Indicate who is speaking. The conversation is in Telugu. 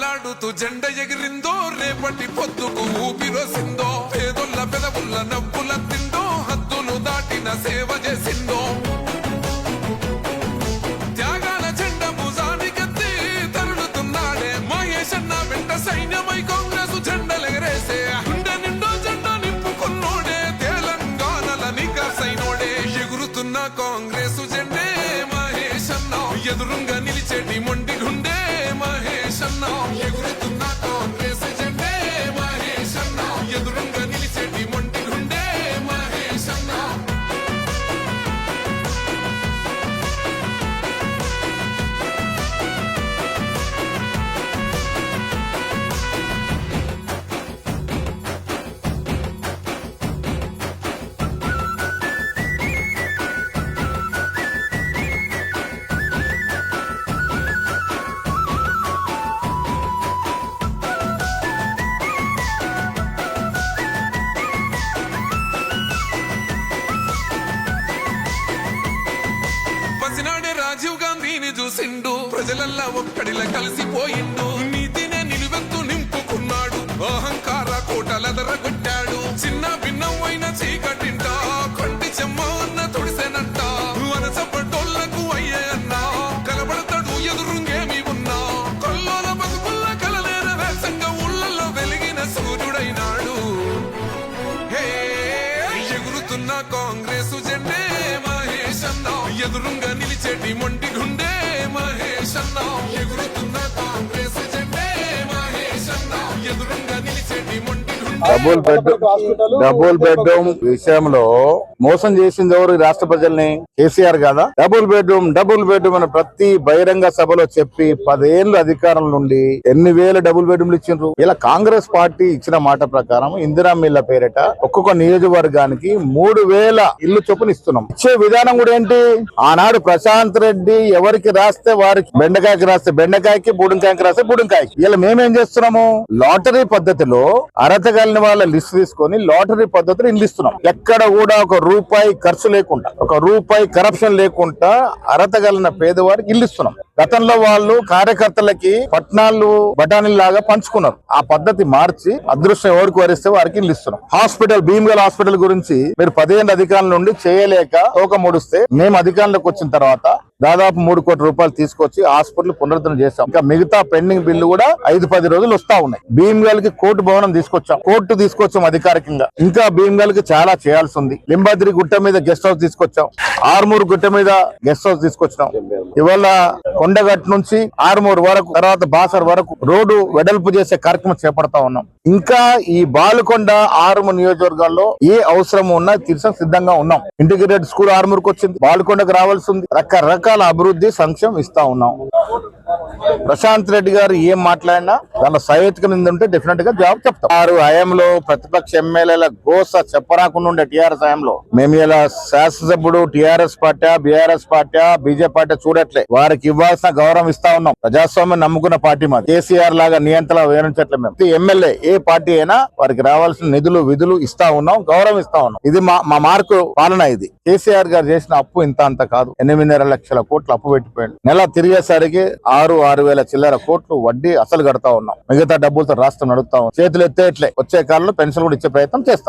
Speaker 1: వేలాడుతూ జెండ ఎగిరిందో రేపటి పొద్దుకు ఊపిరోసిందో పేదొల్ల పెదవుల్ల నవ్వుల తిందో హద్దులు దాటిన సేవ చేసిందో త్యాగాల జెండ భుజానికెత్తి తరులుతున్నాడే మహేష్ అన్న వెంట సైన్యమై కాంగ్రెస్ జెండలెగరేసే గుండె నిండో జెండా నింపుకున్నోడే తెలంగాణల నికాసైనోడే ఎగురుతున్న కాంగ్రెస్ జెండే మహేష్ అన్న ఎదురుంగా నిలిచేటి మొండి గుండె మహేష్ అన్న ఎగురుతున్న కాంగ్రెస్ జెండే మహేష్ అన్న ఎదురుంగా నిలిచేటి మొండి గుండె మహేష్ అన్న పసినాడే రాజీవ్ గాంధీని చూసిండు ప్రజలల్లా ఒక్కడిలా కలిసిపోయిండు నీతినే నిలువెత్తు నింపుకున్నాడు అహంకార కోటలెదరగొట్టాడు చిన్న భిన్నమైన చీకటింట కొంటి చెమ్మ అన్న తొడిసెనంట వనసపడ్డోళ్లకు అయ్యే అన్న కలబడతాడు ఎదురుంగేమి ఉన్నా కొల్లోల బతుకుల్ల కలలేర వేసంగా ఊళ్ళల్లో వెలిగిన సూర్యుడైనాడు హే ఎగురుతున్న కాంగ్రెసు జెండే మహేష్ అన్న ఎదురుంగా నిలిచేటి మొండి గుండె మహేష్ అన్న ఎగురుతున్న కాంగ్రెస్ జెండే మహేష్ అన్న ఎదురుంగా నిలిచేటి మొండి
Speaker 2: డబుల్ బెడ్రూమ్ విషయంలో మోసం చేసింది ఎవరు రాష్ట్ర ప్రజల్ని? కేసీఆర్ కదా. డబుల్ బెడ్రూమ్ అని ప్రతి బహిరంగ సభలో చెప్పి 10 ఏళ్ళు అధికారం నుండి ఎన్ని వేల డబుల్ బెడ్రూమ్లు ఇచ్చిండ్రు. ఇలా కాంగ్రెస్ పార్టీ ఇచ్చిన మాట ప్రకారం ఇందిరా మిల్ల పేరిట ఒక్కొక్క నియోజకవర్గానికి 3000 ఇల్లు చొప్పున ఇస్తున్నాం. ఇచ్చే విధానం కూడా ఏంటి? ఆనాడు ప్రశాంత్ రెడ్డి ఎవరికి రాస్తే వారికి, బెండకాయకి రాస్తే బెండకాయకి, బుడంకాయకి రాస్తే బుడంకాయకి. ఇలా మేమేం చేస్తున్నాము? లాటరీ పద్ధతిలో అర్హత కలిగిన వాళ్ళ లిస్ట్ తీసుకొని లాటరీ పద్ధతిలో ఇల్లు ఇస్తున్నాం. ఎక్కడ కూడా ఒక రూపాయి ఖర్చు లేకుండా, ఒక రూపాయి కరప్షన్ లేకుండా అర్హత కలిగిన పేదవారికి ఇల్లు ఇస్తున్నాం. గతంలో వాళ్ళు కార్యకర్తలకి పట్నాలు బఠానీలు లాగా పంచుకున్నారు. ఆ పద్ధతి మార్చి అదృష్టం ఎవరికి వరిస్తే వారికి ఇల్లు ఇస్తున్నాం. హాస్పిటల్, భీమ్గల్ హాస్పిటల్ గురించి మీరు 10 ఏళ్ళ అధికారుల నుండి చేయలేక తోక ముడిస్తే మేము అధికారంలోకి వచ్చిన తర్వాత దాదాపు 3 కోట్ల రూపాయలు తీసుకొచ్చి హాస్పిటల్ పునరుద్ధరణ చేశాం. ఇంకా మిగతా పెండింగ్ బిల్లు కూడా 5-10 రోజులు వస్తా ఉన్నాయి. భీమ్గల్ కి కోర్టు భవనం తీసుకొచ్చాం, కోర్టు తీసుకొచ్చాం అధికారికంగా. ఇంకా భీమ్గల్ కి చాలా చేయాల్సి ఉంది. లింబాద్రి గుట్ట మీద గెస్ట్ హౌస్ తీసుకొచ్చాం, ఆర్మూరు గుట్ట మీద గెస్ట్ హౌస్ తీసుకొచ్చాం. ఇవాళ కొండగట్టు నుంచి ఆర్మూరు వరకు, తర్వాత బాసర్ వరకు రోడ్డు వెడల్పు చేసే కార్యక్రమం చేపడతా ఉన్నాం. ఇంకా ఈ బాలుకొండ, ఆర్మూరు నియోజకవర్గాల్లో ఏ అవసరం ఉన్నా తీర్చ సిద్ధంగా ఉన్నాం. ఇంటిగ్రేటెడ్ స్కూల్ ఆర్మూరుకు వచ్చింది, బాలుకొండకు రావాల్సి ఉంది. రకరకాల అభివృద్ధి సంక్షేమం ఇస్తా ఉన్నాం. ప్రశాంత్ రెడ్డి గారు ఏం మాట్లాడినా దానిలో సహేతుక నింద ఉంటే డెఫినెట్ గా జవాబు చెప్తాం. వారు హయాంలో ప్రతిపక్ష ఎమ్మెల్యేల గోస చెప్పరాకుండా ఉండే టీఆర్ఎస్ హయాంలో మేము ఇలా శాసనసభ్యుడు TRS party, BRS party, BJP party చూడట్లే. వారికి ఇవ్వాల్సిన గౌరవం ఇస్తా ఉన్నాం. ప్రజాస్వామ్యం నమ్ముకున్న పార్టీ మాది. కేసీఆర్ లాగా నియంత్రణ వేయించట్లే. మేము ఎమ్మెల్యే ఏ పార్టీ అయినా వారికి రావాల్సిన నిధులు, విధులు ఇస్తా ఉన్నాం, గౌరవం ఇస్తా ఉన్నాం. ఇది మా మార్కు పాలన. ఇది కేసీఆర్ గారు చేసిన అప్పు ఇంత అంత కాదు. 8.5 లక్షల కోట్లు అప్పు పెట్టిపోయాడు. నెల తిరిగేసరికి 6,000 చిల్లర కోట్లు వడ్డీ అసలు కడతా ఉన్నాం. మిగతా డబ్బులతో రాష్ట్రం నడుపుతా ఉన్నాం. చేతులు ఎత్తేట్లే. వచ్చే కాలంలో పెన్షన్ కూడా ఇచ్చే ప్రయత్నం చేస్తాం.